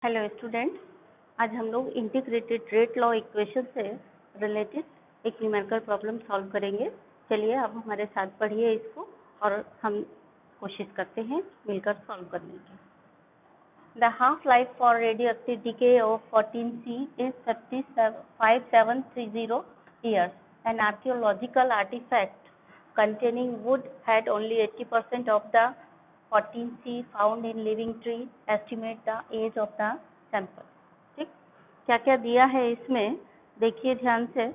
Hello student, आज हम लोग इंटीग्रेटेड रेट लॉ इक्वेशन से रिलेटेड एक न्यूमेरिकल प्रॉब्लम सॉल्व करेंगे। चलिए आप हमारे साथ पढ़िए इसको और हम कोशिश करते हैं मिलकर सॉल्व करने की। The half life for radioactive decay of 14C is 5730 years. An archaeological artifact containing wood had only 80% of the 14C found in living tree. Estimate the age of the sample. ठीक, क्या क्या दिया है इसमें देखिए ध्यान से।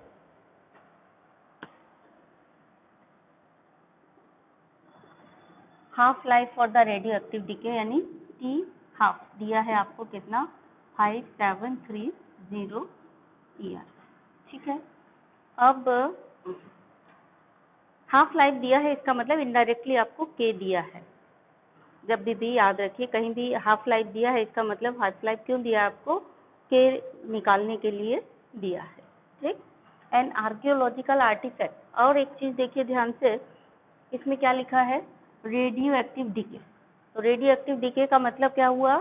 Half life for the radioactive decay यानी टी हाफ दिया है आपको कितना 5730 ईयर। ठीक है, अब हाफ लाइफ दिया है इसका मतलब इनडायरेक्टली आपको के दिया है। जब भी याद रखिए कहीं भी हाफ लाइफ दिया है इसका मतलब हाफ लाइफ क्यों दिया आपको, के निकालने के लिए दिया है। ठीक, एन आर्कियोलॉजिकल आर्टिफैक्ट। और एक चीज देखिए ध्यान से, इसमें क्या लिखा है रेडियो एक्टिव डिके। तो रेडियो एक्टिव डिके का मतलब क्या हुआ,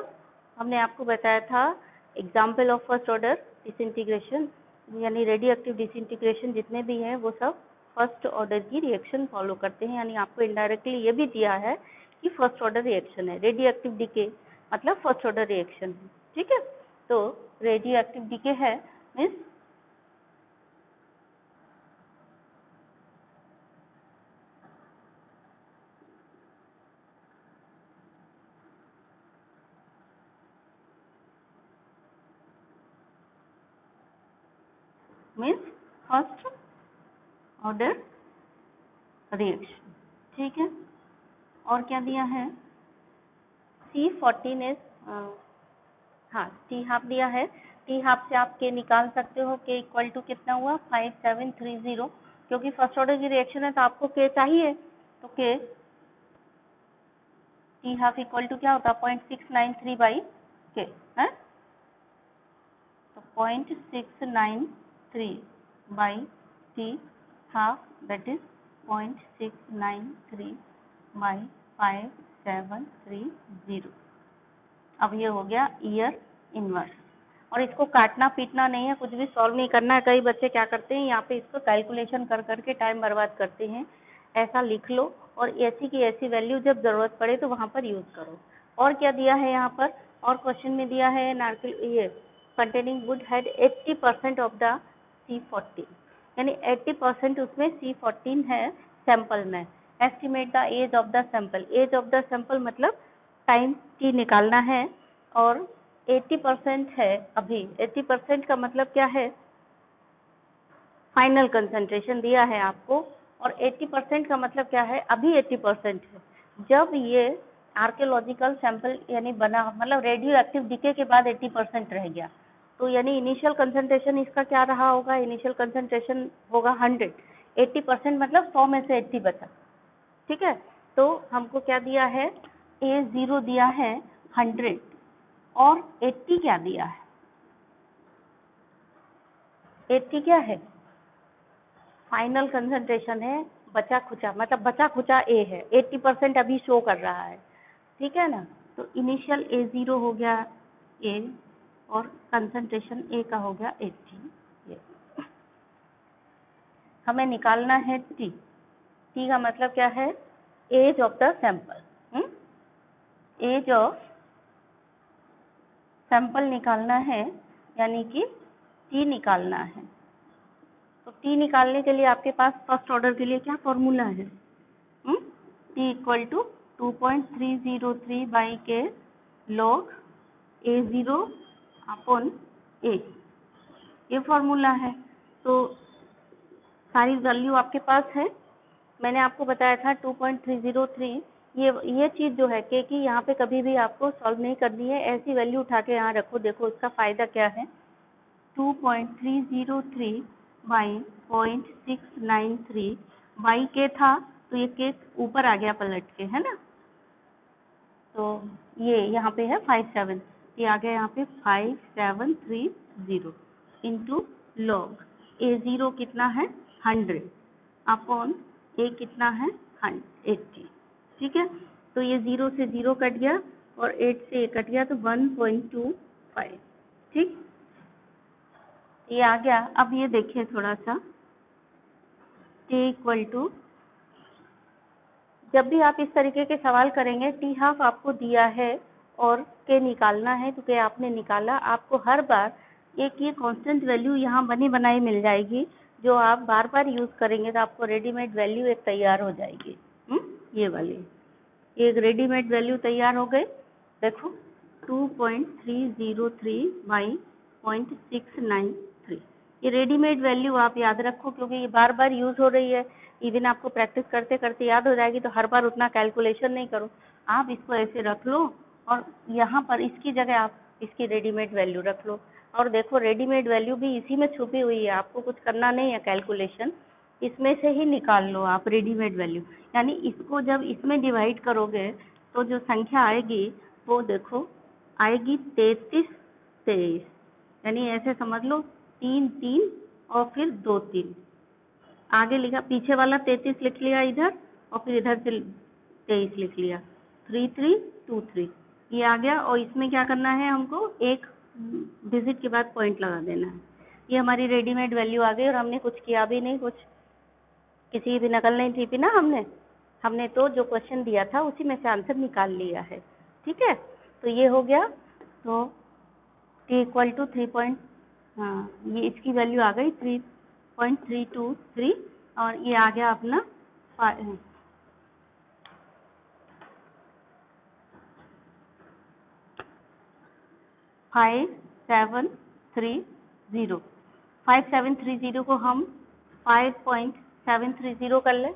हमने आपको बताया था example of first order disintegration, यानी रेडियो एक्टिव डिसइंटीग्रेशन जितने भी हैं वो सब फर्स्ट ऑर्डर की रिएक्शन फॉलो करते हैं। यानी आपको इनडायरेक्टली ये भी दिया है कि फर्स्ट ऑर्डर रिएक्शन है। रेडियो एक्टिव डिके मतलब फर्स्ट ऑर्डर रिएक्शन है। ठीक है, तो रेडियो एक्टिव डिके है मीन्स फर्स्ट ऑर्डर रिएक्शन। ठीक है, और क्या दिया है C14 इज हाँ टी हाफ दिया है। टी हाफ से आप के निकाल सकते हो, के इक्वल टू कितना हुआ 5730, क्योंकि फर्स्ट ऑर्डर की रिएक्शन है तो आपको के चाहिए, तो के टी हाफ इक्वल टू क्या होता है 0.693 बाई के है, तो 0.693 by T half that is 0.693 by 5730। अब ये हो गया ईयर इनवर्स। और इसको काटना पीटना नहीं है, कुछ भी सॉल्व नहीं करना है। कई बच्चे क्या करते हैं यहाँ पे इसको कैलकुलेशन कर करके टाइम बर्बाद करते हैं। ऐसा लिख लो और ऐसी की ऐसी वैल्यू जब जरूरत पड़े तो वहाँ पर यूज करो। और क्या दिया है यहाँ पर, और क्वेश्चन में दिया है ये containing wood had 80% of the C14, यानी 80% उसमें C14 है सैंपल में। Estimate the age of the sample. Age of the sample मतलब टाइम टी निकालना है, और 80% है अभी। 80% का मतलब क्या है, फाइनल कंसंट्रेशन दिया है आपको, और 80% का मतलब क्या है, अभी 80% है। जब ये आर्कियोलॉजिकल सैंपल यानी बना, मतलब रेडियो एक्टिव डिके के बाद 80% रह गया, तो यानी इनिशियल कंसंट्रेशन इसका क्या रहा होगा, इनिशियल कंसंट्रेशन होगा 100। 80% मतलब 100 में से 80 बचा। ठीक है, तो हमको क्या दिया है, A0 दिया है 100 और 80 क्या दिया है, 80 क्या है फाइनल कंसंट्रेशन है, बचा खुचा मतलब बचा खुचा A है। 80% अभी शो कर रहा है। ठीक है ना, तो इनिशियल A0 हो गया A और कंसंट्रेशन A का हो गया 80। हमें निकालना है T। T का मतलब क्या है, age of the sample. Age of sample निकालना है, यानी कि T निकालना है। तो T निकालने के लिए आपके पास फर्स्ट ऑर्डर के लिए क्या फॉर्मूला है, T इक्वल टू 2.303 बाई के लॉग A0 अपॉन A, ये फॉर्मूला है। तो सारी वैल्यू आपके पास है। मैंने आपको बताया था 2.303। ये चीज जो है के की यहाँ पे कभी भी आपको सॉल्व नहीं करनी है, ऐसी वैल्यू उठा के यहाँ रखो। देखो इसका फायदा क्या है, 2.303 बाई 0.693 बाई के था, तो ये के ऊपर आ गया पलट के, है ना। तो ये यहाँ पे है 57, ये आ गया यहाँ पे 5730 इंटू लॉग A0 कितना है 100 अपॉन A कितना है 80। ठीक है, तो ये 0 से 0 कट गया और 8 से 8 कट गया, तो 1.2 5। ठीक, ये आ गया। अब ये देखिए थोड़ा सा, t इक्वल टू, जब भी आप इस तरीके के सवाल करेंगे, t हाफ आपको दिया है और k निकालना है, तो k आपने निकाला, आपको हर बार एक ये कांस्टेंट वैल्यू यहाँ बनी बनाई मिल जाएगी, जो आप बार बार यूज करेंगे तो आपको रेडीमेड वैल्यू एक तैयार हो जाएगी। ये वाली, ये एक रेडीमेड वैल्यू तैयार हो गई। देखो 2.303 बाई 0.693, ये रेडीमेड वैल्यू आप याद रखो, क्योंकि ये बार बार यूज हो रही है। इवन आपको प्रैक्टिस करते करते याद हो जाएगी, तो हर बार उतना कैलकुलेशन नहीं करो, आप इसको ऐसे रख लो और यहाँ पर इसकी जगह आप इसकी रेडीमेड वैल्यू रख लो। और देखो रेडीमेड वैल्यू भी इसी में छुपी हुई है, आपको कुछ करना नहीं है कैलकुलेशन, इसमें से ही निकाल लो आप रेडीमेड वैल्यू। यानी इसको जब इसमें डिवाइड करोगे तो जो संख्या आएगी वो देखो आएगी 3323, यानी ऐसे समझ लो 3 3 और फिर 2 3, आगे लिखा, पीछे वाला 33 लिख लिया इधर और फिर इधर से 23 लिख लिया, 3323 ये आ गया। और इसमें क्या करना है, हमको एक डिजिट के बाद पॉइंट लगा देना है। ये हमारी रेडीमेड वैल्यू आ गई और हमने कुछ किया भी नहीं, कुछ किसी की भी नकल नहीं थी ना, हमने तो जो क्वेश्चन दिया था उसी में से आंसर निकाल लिया है। ठीक है, तो ये हो गया। तो t इक्वल टू 3 हाँ, ये इसकी वैल्यू आ गई 3.323 और ये आ गया अपना 5730 को हम 5.730 कर लें,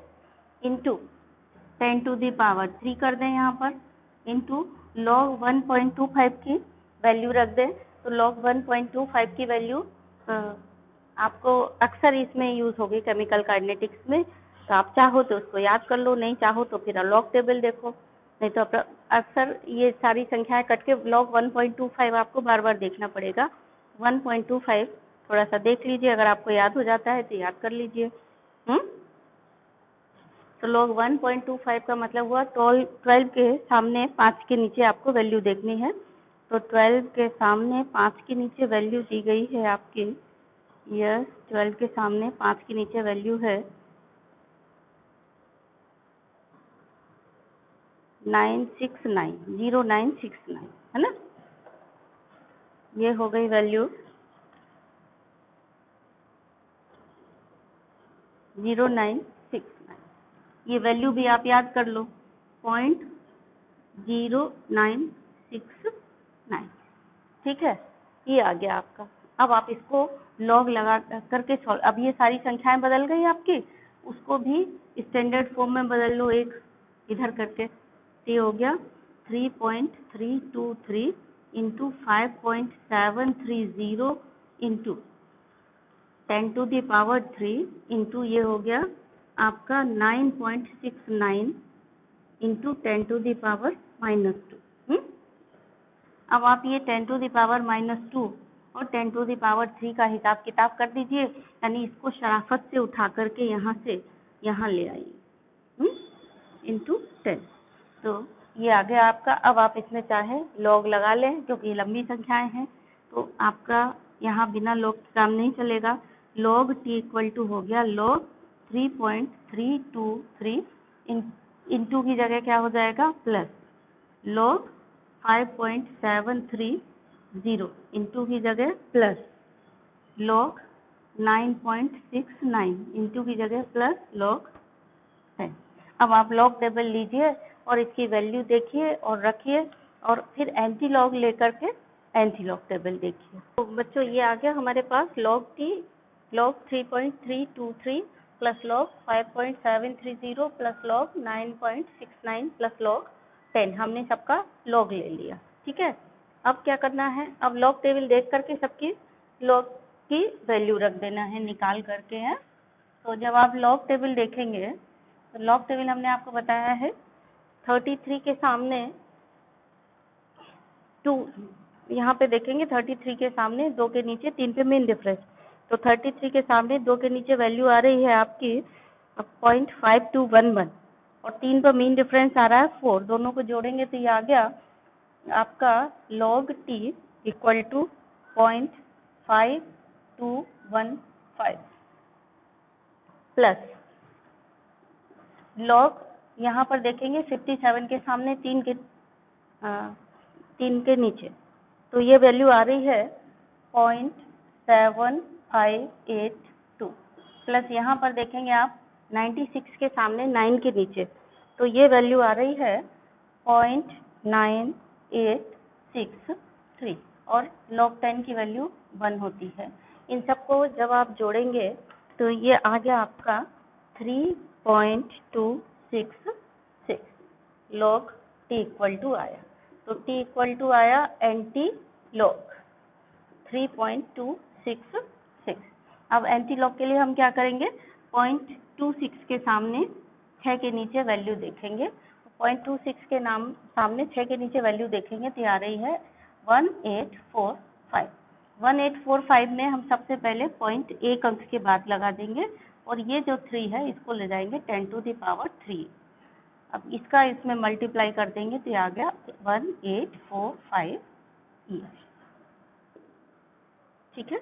इंटू 10 टू दी पावर 3 कर दें यहाँ पर, इंटू log 1.25 की वैल्यू रख दें। तो log 1.25 की वैल्यू आपको अक्सर इसमें यूज होगी केमिकल काइनेटिक्स में, तो आप चाहो तो उसको याद कर लो, नहीं चाहो तो फिर लॉग टेबल देखो, नहीं तो अक्सर ये सारी संख्याएं कट के log 1.25 आपको बार बार देखना पड़ेगा। 1.25 थोड़ा सा देख लीजिए, अगर आपको याद हो जाता है तो याद कर लीजिए। तो log 1.25 का मतलब हुआ 12 के सामने 5 के नीचे आपको वैल्यू देखनी है। तो 12 के सामने 5 के नीचे वैल्यू दी गई है आपकी, यस 12 के सामने 5 के नीचे वैल्यू है 0969, है ना, ये हो गई वैल्यू 0969। ये वैल्यू भी आप याद कर लो 0.0969। ठीक है, ये आ गया आपका। अब आप इसको लॉग लगा करके सॉल्व, अब ये सारी संख्याएं बदल गई आपकी, उसको भी स्टैंडर्ड फॉर्म में बदल लो, एक इधर करके। ये हो गया 3.323 into 5.730 into 10 to the power 3 into ये हो गया आपका 9.69 इंटू 10 टू दी पावर -2। अब आप ये 10 टू दी पावर -2 और 10 टू दी पावर 3 का हिसाब किताब कर दीजिए, यानी इसको शराफत से उठा करके यहाँ से यहाँ ले आइए इंटू 10। तो ये आ गया आपका। अब आप इसमें चाहे लॉग लगा लें, क्योंकि लंबी संख्याएं हैं तो आपका यहाँ बिना लॉग के काम नहीं चलेगा। log t इक्वल टू हो गया log 3.323 इंटू की जगह क्या हो जाएगा प्लस log 5.730 इंटू की जगह प्लस log 9.69 इंटू की जगह प्लस log 10। अब आप लॉग टेबल लीजिए और इसकी वैल्यू देखिए और रखिए, और फिर एंटी लॉग लेकर के एंटी लॉग टेबल देखिए। तो बच्चों ये आ गया हमारे पास log t, log 3.323 plus log 5.730 plus log 9.69 plus log 10, हमने सबका log ले लिया। ठीक है, अब क्या करना है, अब log टेबल देख करके सबकी log की वैल्यू रख देना है निकाल करके है। तो जब आप log टेबल देखेंगे तो log टेबल हमने आपको बताया है 33 के सामने 2, यहाँ पे देखेंगे 33 के सामने 2 के नीचे 3 पे मेन डिफरेंस, तो 33 के सामने 2 के नीचे वैल्यू आ रही है आपकी 0.5211 और 3 पर मेन डिफरेंस आ रहा है 4, दोनों को जोड़ेंगे तो ये आ गया आपका log t equal to 0.5215 plus log, यहाँ पर देखेंगे 57 के सामने 3 के नीचे, तो ये वैल्यू आ रही है 0.7582 प्लस यहाँ पर देखेंगे आप 96 के सामने 9 के नीचे, तो ये वैल्यू आ रही है 0.9863 और log 10 की वैल्यू 1 होती है। इन सबको जब आप जोड़ेंगे तो ये आ गया आपका 3.266 log t इक्वल टू आया, तो t इक्वल टू आया एंटी लॉग 3.266। अब एंटी लॉग के लिए हम क्या करेंगे, 0.26 के सामने 6 के नीचे वैल्यू देखेंगे, 0.26 के सामने 6 के नीचे वैल्यू देखेंगे तो आ रही है 1845। 1845 में हम सबसे पहले पॉइंट एक अंक के बाद लगा देंगे और ये जो 3 है इसको ले जाएंगे 10 to the power 3। अब इसका इसमें मल्टीप्लाई कर देंगे तो आ गया 1845 ईयर। ठीक है।